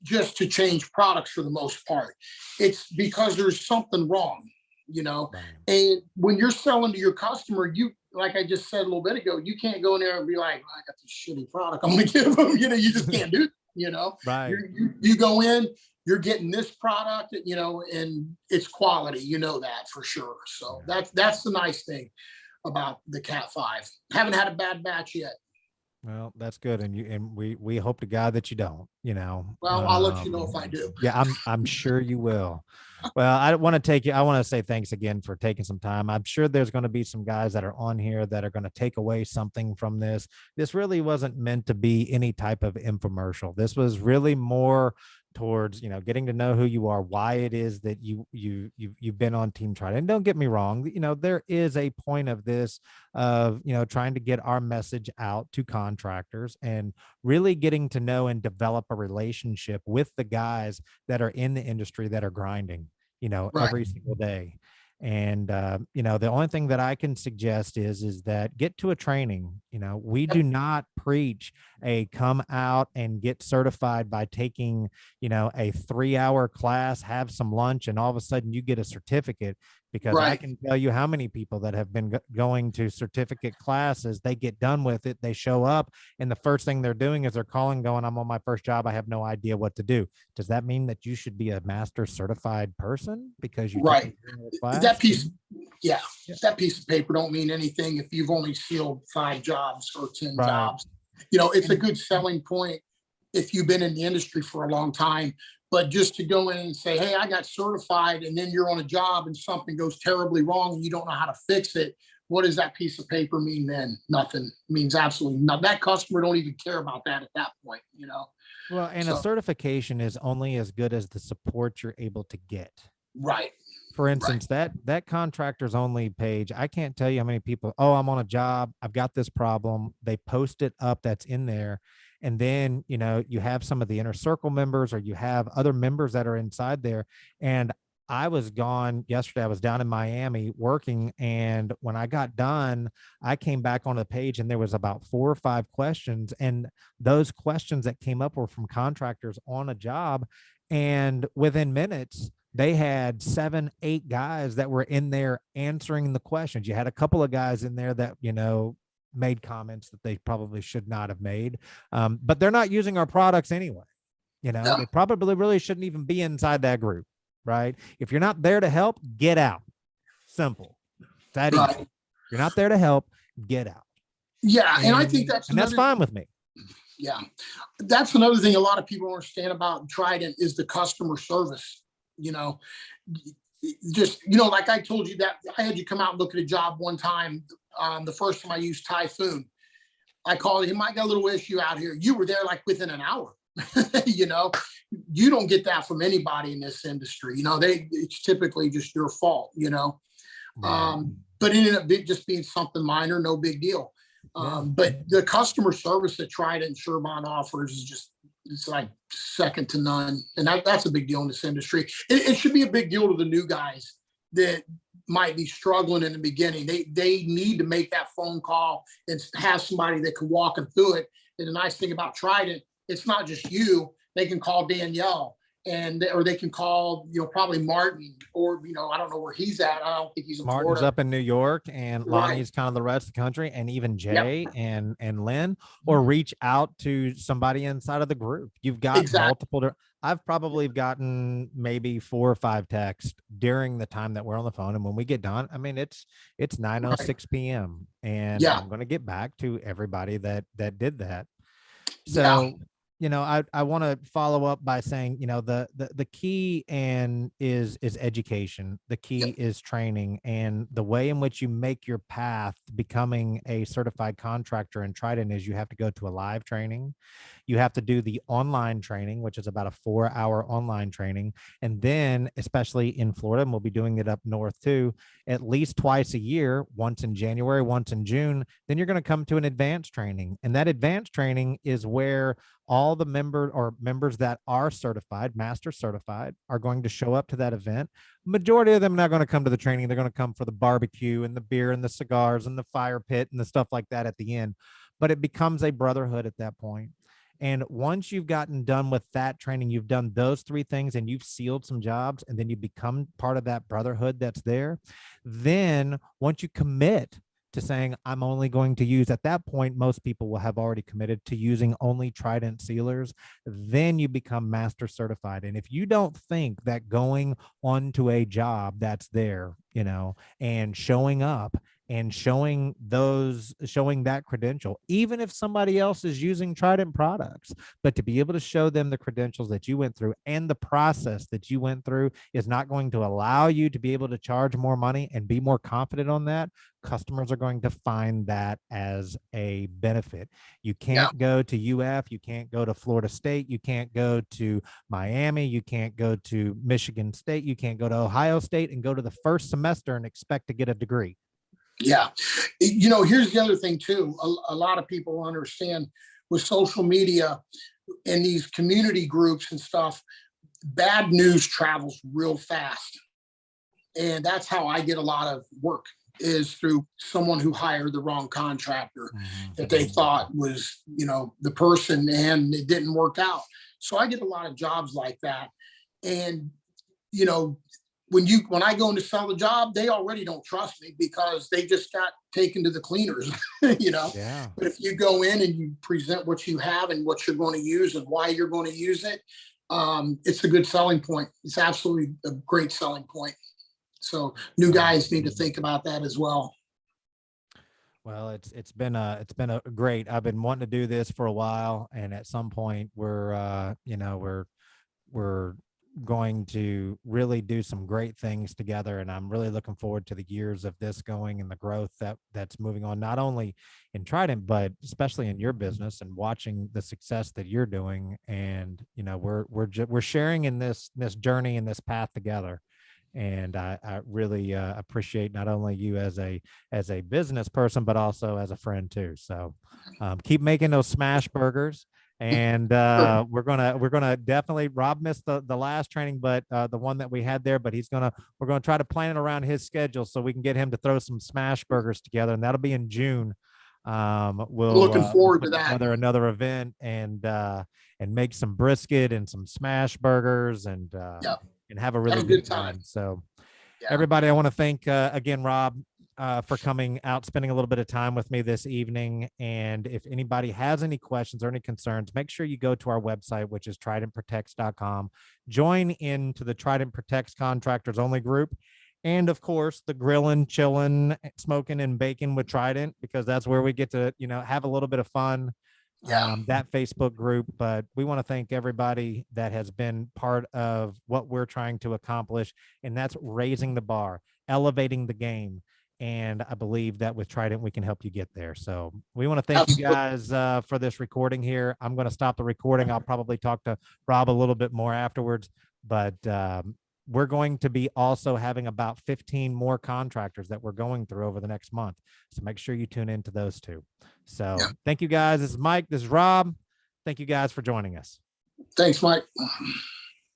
just to change products for the most part. It's because there's something wrong, you know. Right. And when you're selling to your customer, you, like I just said a little bit ago, you can't go in there and be like, I got this shitty product, I'm going to give them. You know, you just can't do it. You know, Right. you go in, you're getting this product, you know, and it's quality. You know that for sure. So that's the nice thing about the Cat 5. Haven't had a bad batch yet. Well, that's good, and we hope to God that you don't. You know, Well, I'll let you know if I do. yeah, I'm sure you will. Well, I want to take you. I want to say thanks again for taking some time. I'm sure there's going to be some guys that are on here that are going to take away something from this. This really wasn't meant to be any type of infomercial. This was really more towards, you know, getting to know who you are, why it is that you've been on Team Trident. And don't get me wrong, you know, there is a point of this of, you know, trying to get our message out to contractors and really getting to know and develop a relationship with the guys that are in the industry that are grinding, you know, Right. every single day. And you know, the only thing that I can suggest is that get to a training. You know, we do not preach a come out and get certified by taking, you know, a 3-hour class, have some lunch, and all of a sudden you get a certificate. Because I Right. can tell you how many people that have been going to certificate classes, they get done with it, they show up, and the first thing they're doing is they're calling, going, I'm on my first job, I have no idea what to do. Does that mean that you should be a master certified person because you took Right. a class? That piece, yeah, Yeah. that piece of paper don't mean anything if you've only sealed 5 jobs or 10 Right. jobs. You know, it's a good selling point if you've been in the industry for a long time. But just to go in and say, hey, I got certified, and then you're on a job and something goes terribly wrong and you don't know how to fix it, what does that piece of paper mean then? Nothing. It means absolutely nothing. That customer don't even care about that at that point, you know. Well, and a So certification is only as good as the support you're able to get. right. For Right. instance, that contractors only page, I can't tell you how many people, oh, I'm on a job, I've got this problem. They post it up, that's in there. And then, you know, you have some of the inner circle members, or you have other members that are inside there. And I was gone yesterday. I was down in Miami working. And when I got done, I came back on the page and there was about 4 or 5 questions. And those questions that came up were from contractors on a job. And within minutes, they had 7, 8 guys that were in there answering the questions. You had a couple of guys in there that, you know, made comments that they probably should not have made. But they're not using our products anyway. You know, No. they probably really shouldn't even be inside that group, right? If you're not there to help, get out. Simple. It's that easy. Right. If you're not there to help, get out. Yeah. And I think that's fine with me. Yeah. That's another thing a lot of people understand about Trident is the customer service. You know, just, you know, like I told you that I had you come out and look at a job one time. The first time I used Typhoon, I called him, I got a little issue out here. You were there like within an hour. You know, you don't get that from anybody in this industry. You know, it's typically just your fault, you know. Right. But it ended up just being something minor, no big deal. But the customer service that Trident Sherman offers is just, it's like second to none. And that's a big deal in this industry. It should be a big deal to the new guys that might be struggling in the beginning. They need to make that phone call and have somebody that can walk them through it. And the nice thing about Trident, it's not just you. They can call Danielle, or they can call, you know, probably Martin, or, you know, I don't know where he's at. I don't think he's in Martin's Florida. up in New York, and Lonnie's kind of the rest of the country, and even Jay and Lynn, or reach out to somebody inside of the group. You've got multiple. I've probably gotten maybe 4 or 5 texts during the time that we're on the phone. And when we get done, I mean, it's 9:06 p.m. and I'm going to get back to everybody that did that. So, you know, I want to follow up by saying, you know, the key is education. The key is training, and the way in which you make your path becoming a certified contractor in Trident is you have to go to a live training. You have to do the online training, which is about a 4-hour online training. And then, especially in Florida, and we'll be doing it up north too, at least twice a year, once in January, once in June, then you're going to come to an advanced training. And that advanced training is where all the members that are certified, master certified, are going to show up to that event. Majority of them are not going to come to the training. They're going to come for the barbecue and the beer and the cigars and the fire pit and the stuff like that at the end. But it becomes a brotherhood at that point. And once you've gotten done with that training, you've done those 3 things and you've sealed some jobs, and then you become part of that brotherhood that's there. Then once you commit to saying, I'm only going to use, at that point, most people will have already committed to using only Trident sealers. Then you become master certified. And if you don't think that going onto a job that's there, and showing up and showing that credential, even if somebody else is using Trident products, but to be able to show them the credentials that you went through and the process that you went through is not going to allow you to be able to charge more money and be more confident on that. Customers are going to find that as a benefit. You can't go to UF, you can't go to Florida State, you can't go to Miami, you can't go to Michigan State, you can't go to Ohio State and go to the first semester and expect to get a degree. Yeah. Here's the other thing too. A lot of people understand with social media and these community groups and stuff, bad news travels real fast. And that's how I get a lot of work, is through someone who hired the wrong contractor that they thought was, the person, and it didn't work out. So I get a lot of jobs like that. And, when I go in to sell the job, they already don't trust me because they just got taken to the cleaners, Yeah. But if you go in and you present what you have and what you're going to use and why you're going to use it, it's a good selling point. It's absolutely a great selling point. So new guys need to think about that as well. Well, it's been a great. I've been wanting to do this for a while, and at some point we're going to really do some great things together, and I'm really looking forward to the years of this going and the growth that's moving on, not only in Trident but especially in your business, and watching the success that you're doing. And we're sharing in this journey and this path together. And I really appreciate not only you as a business person, but also as a friend too. So keep making those smash burgers. And we're gonna definitely, Rob missed the last training, but the one that we had there, but we're gonna try to plan it around his schedule so we can get him to throw some smash burgers together, and that'll be in June. We'll looking forward put to that. together another event and make some brisket and some smash burgers and have a really good time. So everybody, I want to thank again, Rob, for coming out, spending a little bit of time with me this evening. And if anybody has any questions or any concerns, make sure you go to our website, which is tridentprotects.com. Join into the Trident Protects Contractors Only group. And of course, the grilling, chilling, smoking, and baking with Trident, because that's where we get to, have a little bit of fun. That Facebook group. But we want to thank everybody that has been part of what we're trying to accomplish, and that's raising the bar, elevating the game. And I believe that with Trident, we can help you get there. So we want to thank you guys for this recording here. I'm going to stop the recording. I'll probably talk to Rob a little bit more afterwards, but we're going to be also having about 15 more contractors that we're going through over the next month. So make sure you tune into those two. So thank you guys. This is Mike. This is Rob. Thank you guys for joining us. Thanks, Mike.